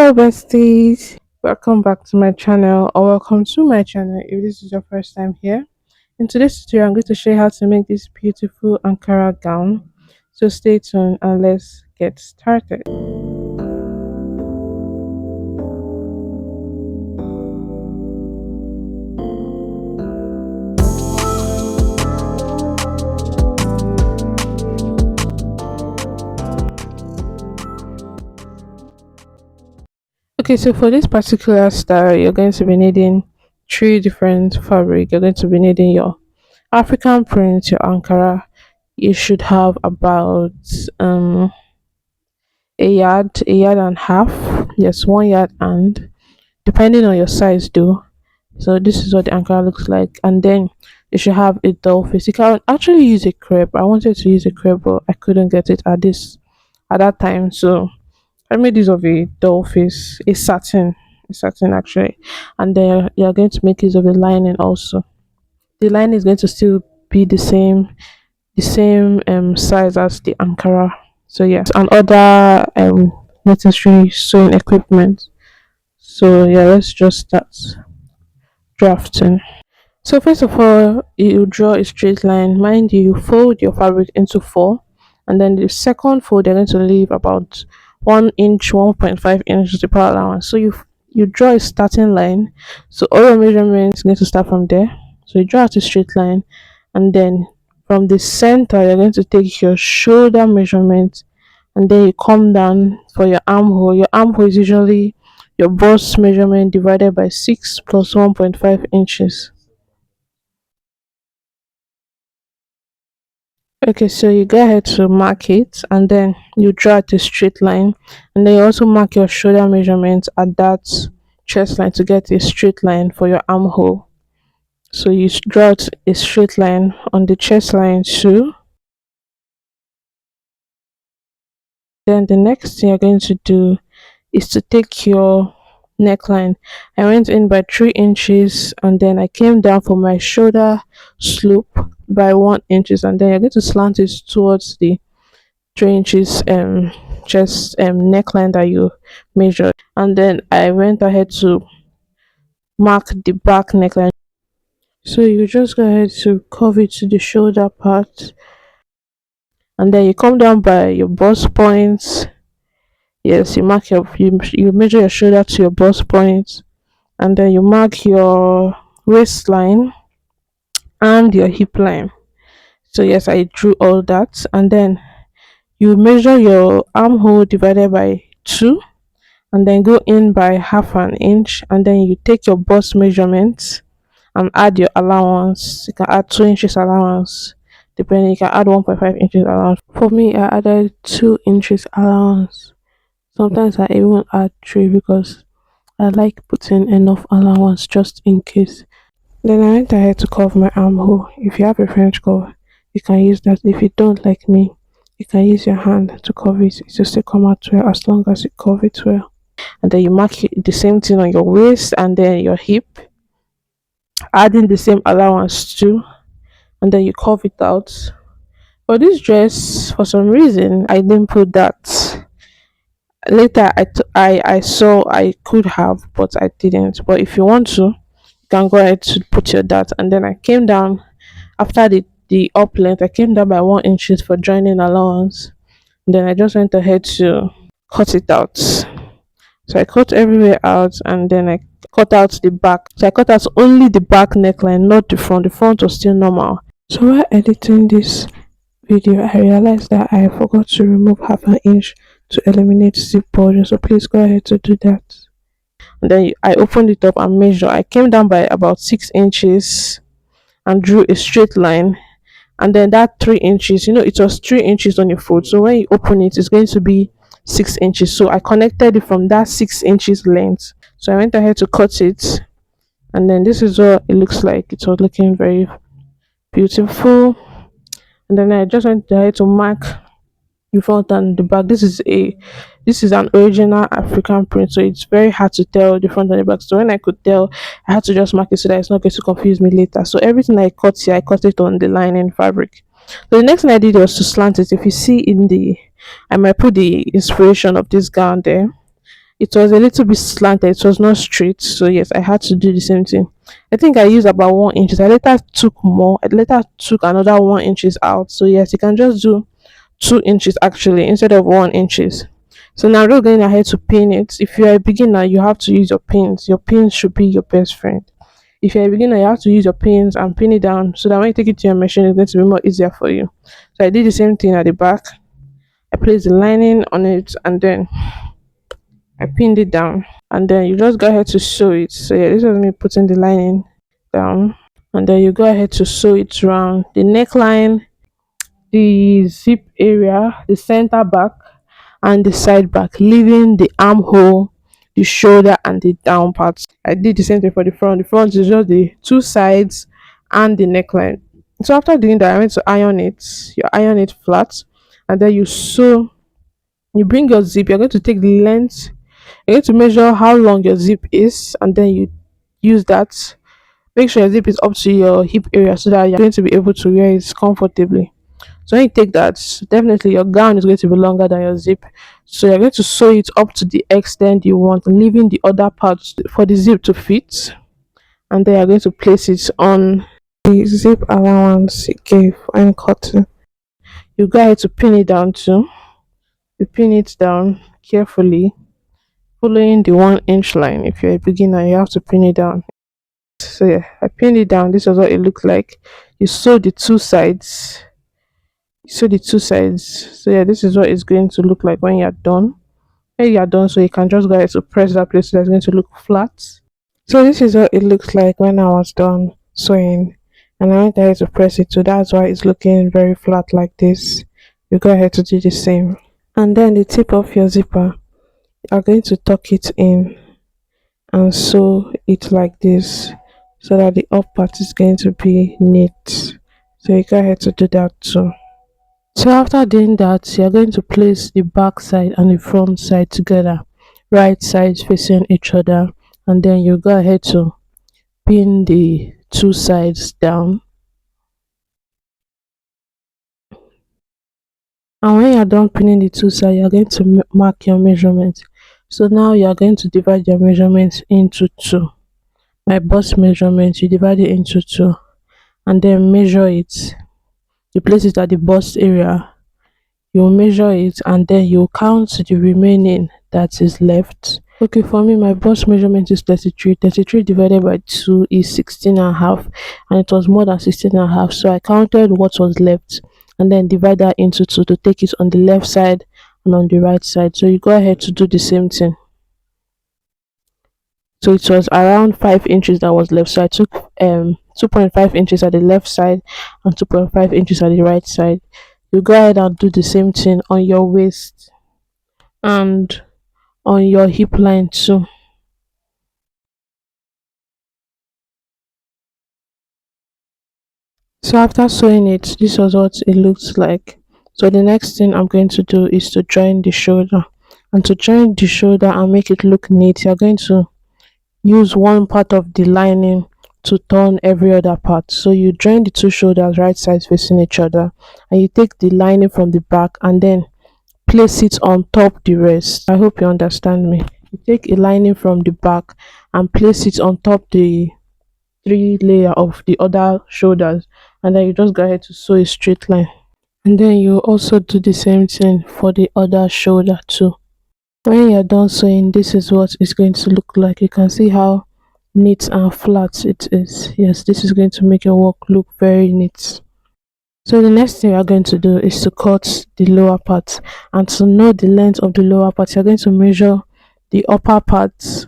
Hello, besties. Welcome back to my channel, or welcome to my channel if this is your first time here. In today's tutorial, I'm going to show you how to make this beautiful Ankara gown. So stay tuned and let's get started. Okay, so for this particular style, you're going to be needing three different fabric. You're going to be needing your African print, your Ankara. You should have about a yard and half. Yes, 1 yard, and depending on your size though. So this is what the Ankara looks like, and then you should have a doll face. You can actually use a crepe. I wanted to use a crepe, but I couldn't get it at that time. So I made use of a doll face, a satin actually, and then you're going to make use of a lining also. The lining is going to still be the same size as the Ankara. So yeah, and other necessary sewing equipment. So yeah, let's just start drafting. So first of all, you draw a straight line. Mind you, fold your fabric into four, and then the second fold you're going to leave about 1 inch, 1.5 inches to power allowance. So you draw a starting line. So all your measurements need to start from there. So you draw out a straight line, and then from the center you're going to take your shoulder measurement, and then you come down for your armhole. Your armhole is usually your bust measurement divided by 6 plus 1.5 inches. Okay, so you go ahead to mark it, and then you draw out a straight line, and then you also mark your shoulder measurement at that chest line to get a straight line for your armhole. So you draw out a straight line on the chest line too. Then the next thing you're going to do is to take your neckline. I went in by 3 inches, and then I came down for my shoulder slope by 1 inches, and then you're going to slant it towards the 3 inches chest neckline that you measured. And then I went ahead to mark the back neckline. So you just go ahead to curve it to the shoulder part, and then you come down by your bust points. Yes, you measure your shoulder to your bust point, and then you mark your waistline and your hip line. So yes, I drew all that, and then you measure your armhole divided by 2, and then go in by half an inch, and then you take your bust measurements and add your allowance. You can add 2 inches allowance, depending. You can add 1.5 inches allowance. For me, I added 2 inches allowance. Sometimes I even add three because I like putting enough allowance just in case. Then I went ahead to curve my armhole. If you have a French curve, you can use that. If you don't, like me, you can use your hand to curve it. It will still come out well as long as you curve it well. And then you mark the same thing on your waist and then your hip, adding the same allowance too, and then you curve it out. For this dress, for some reason I didn't put that. Later I saw I could have, but I didn't. But if you want to, you can go ahead to put your dot. And then I came down after the up length. I came down by 1 inches for joining allowance. And then I just went ahead to cut it out. So I cut everywhere out, and then I cut out the back. So I cut out only the back neckline, not the front. The front was still normal. So while editing this video, I realized that I forgot to remove half an inch to eliminate zip border. So please go ahead to do that. And then I opened it up and measured. I came down by about 6 inches and drew a straight line. And then that 3 inches, it was 3 inches on your foot. So when you open it, it's going to be 6 inches. So I connected it from that 6 inches length. So I went ahead to cut it, and then this is what it looks like. It was looking very beautiful. And then I just went ahead to mark the front and the back. This is an original African print, so it's very hard to tell the front and the back. So when I could tell, I had to just mark it so that it's not going to confuse me later. So everything I cut here, I cut it on the lining fabric. So the next thing I did was to slant it. If you see I might put the inspiration of this gown there. It was a little bit slanted, it was not straight. So yes, I had to do the same thing. I think I used about 1 inches. I later took more. I later took another 1 inches out. So yes, you can just do 2 inches actually instead of 1 inches. So now we're going ahead to pin it. If you're a beginner, you have to use your pins. Your pins should be your best friend. If you're a beginner, you have to use your pins and pin it down so that when you take it to your machine, it's going to be more easier for you. So I did the same thing at the back. I placed the lining on it and then I pinned it down. And then you just go ahead to sew it. So yeah, this was me putting the lining down. And then you go ahead to sew it around the neckline, the zip area, the center back, and the side back, leaving the armhole, the shoulder, and the down parts. I did the same thing for the front. The front is just the two sides and the neckline. So after doing that, I went to iron it. You iron it flat, and then you sew. You bring your zip. You're going to take the length. You're going to measure how long your zip is, and then you use that. Make sure your zip is up to your hip area so that you're going to be able to wear it comfortably. So when you take that, definitely your gown is going to be longer than your zip. So you're going to sew it up to the extent you want, leaving the other parts for the zip to fit. And then you're going to place it on the zip allowance you gave when cutting. You go ahead to pin it down too. You pin it down carefully, following the 1 inch line. If you're a beginner, you have to pin it down. So yeah, I pinned it down. This is what it looked like. You sew the two sides. So yeah, this is what it's going to look like when you're done. When you're done, so you can just go ahead to press that place so that's going to look flat. So this is what it looks like when I was done sewing, and I went ahead to press it. So that's why it's looking very flat like this. You go ahead to do the same. And then the tip of your zipper, you are going to tuck it in and sew it like this so that the up part is going to be neat. So you go ahead to do that too. So after doing that, you're going to place the back side and the front side together, right sides facing each other, and then you go ahead to pin the two sides down. And when you're done pinning the two sides, you're going to mark your measurements. So now you're going to divide your measurements into two. My bust measurement, you divide it into two, and then measure it. You place it at the bust area. You measure it and then you count the remaining that is left. Okay, for me my bust measurement is 33. 33 divided by 2 is 16 and a half, and it was more than 16 and a half. So I counted what was left and then divide that into two to take it on the left side and on the right side. So you go ahead to do the same thing. So it was around 5 inches that was left. So I took 2.5 inches at the left side and 2.5 inches at the right side. You go ahead and do the same thing on your waist and on your hip line too. So after sewing it, this was what it looks like. So the next thing I'm going to do is to join the shoulder. And to join the shoulder and make it look neat, you're going to use one part of the lining to turn every other part. So you join the two shoulders right sides facing each other, and you take the lining from the back and then place it on top the rest. I hope you understand me. You take a lining from the back and place it on top the three layer of the other shoulders, and then you just go ahead to sew a straight line. And then you also do the same thing for the other shoulder too. When you're done sewing, this is what it's going to look like. You can see how neat and flat it is. Yes, this is going to make your work look very neat. So the next thing you're going to do is to cut the lower part, and to know the length of the lower part, you're going to measure the upper part.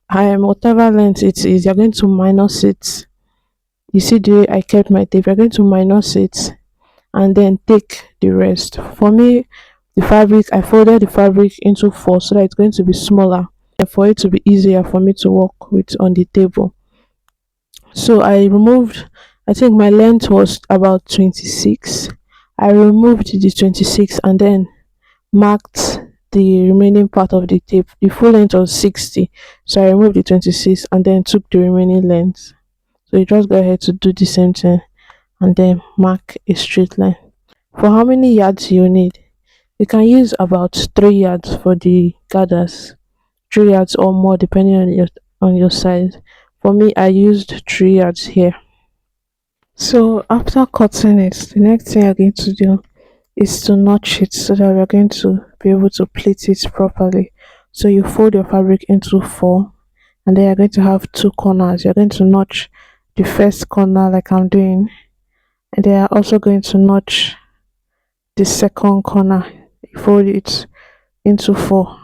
Whatever length it is, you're going to minus it. You see the way I kept my tape, you're going to minus it and then take the rest. For me, the fabric, I folded the fabric into four so that it's going to be smaller and for it to be easier for me to work with on the table. So I removed, I think my length was about 26. I removed the 26 and then marked the remaining part of the tape. The full length was 60, so I removed the 26 and then took the remaining length. So you just go ahead to do the same thing and then mark a straight line. For how many yards you need, you can use about 3 yards for the gathers. 3 yards or more depending on your size. For me, I used 3 yards here. So after cutting it, the next thing you're going to do is to notch it so that we're going to be able to pleat it properly. So you fold your fabric into four, and then you're going to have two corners. You're going to notch the first corner like I'm doing, and then you're also going to notch the second corner. You fold it into four.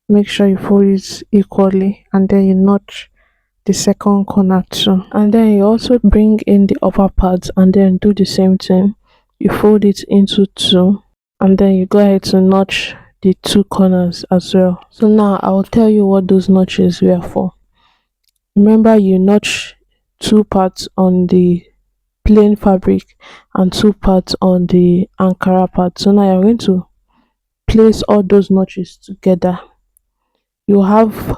Make sure you fold it equally, and then you notch the second corner too. And then you also bring in the upper part and then do the same thing. You fold it into two, and then you go ahead to notch the two corners as well. So now I will tell you what those notches were for. Remember, you notch two parts on the plain fabric and two parts on the Ankara part. So now you're going to place all those notches together. You have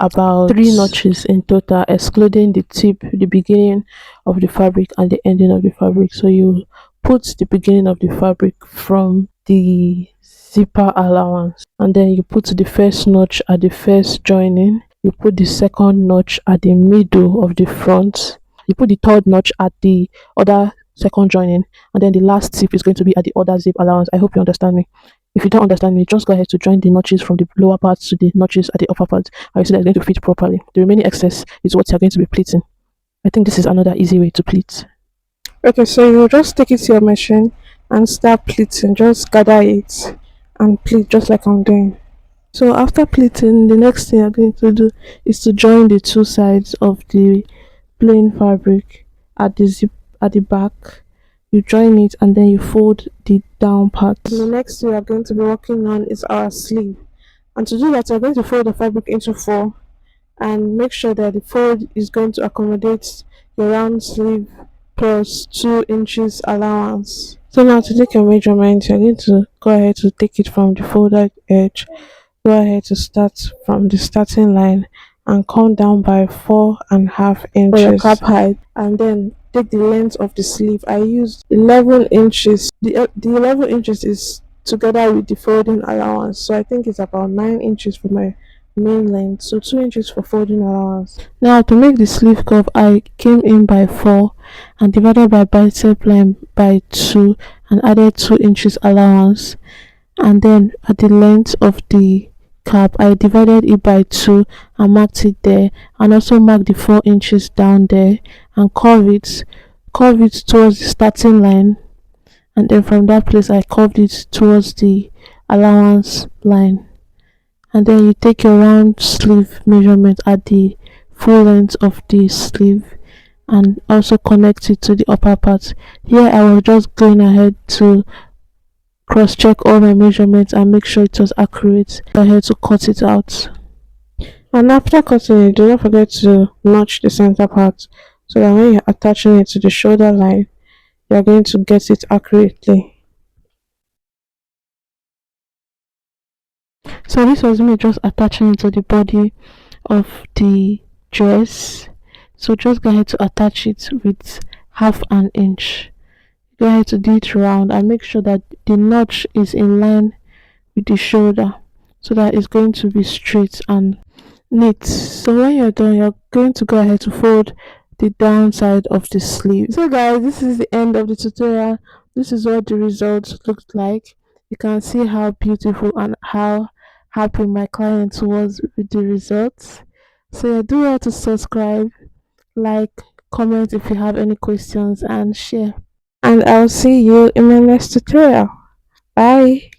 about three notches in total, excluding the tip, the beginning of the fabric and the ending of the fabric. So you put the beginning of the fabric from the zipper allowance, and then you put the first notch at the first joining. You put the second notch at the middle of the front. You put the third notch at the other second joining, and then the last tip is going to be at the other zip allowance. I hope you understand me. If you don't understand me, just go ahead to join the notches from the lower parts to the notches at the upper part. I will see that it's going to fit properly. The remaining excess is what you're going to be pleating. I think this is another easy way to pleat. Okay, so you just take it to your machine and start pleating. Just gather it and pleat just like I'm doing. So after pleating, the next thing you're going to do is to join the two sides of the plain fabric at the zip at the back. You join it and then you fold the down part. The next thing we are going to be working on is our sleeve, and to do that we're going to fold the fabric into four and make sure that the fold is going to accommodate your round sleeve plus 2 inches allowance. So now to take your measurement, you're going to go ahead to take it from the folded edge. Go ahead to start from the starting line and come down by 4.5 inches for your cap height, and then take the length of the sleeve. I used 11 inches. The 11 inches is together with the folding allowance, so I think it's about 9 inches for my main length, so 2 inches for folding allowance. Now to make the sleeve curve, I came in by 4 and divided by bicep line by 2 and added 2 inches allowance, and then at the length of the cap I divided it by 2 and marked it there, and also marked the 4 inches down there and curve it towards the starting line, and then from that place I curved it towards the allowance line. And then you take your round sleeve measurement at the full length of the sleeve and also connect it to the upper part. Here I was just going ahead to cross check all my measurements and make sure it was accurate. Go ahead to cut it out, and after cutting it, do not forget to notch the center part so that when you're attaching it to the shoulder line, you're going to get it accurately. So this was me just attaching it to the body of the dress. So just go ahead to attach it with 1/2 inch. Go ahead to do it round and make sure that the notch is in line with the shoulder so that it's going to be straight and neat. So when you're done, you're going to go ahead to fold the downside of the sleeve. So guys, this is the end of the tutorial. This is what the result looked like. You can see how beautiful and how happy my client was with the results. So yeah, do well to subscribe, like, comment if you have any questions, and share. And I'll see you in my next tutorial. Bye.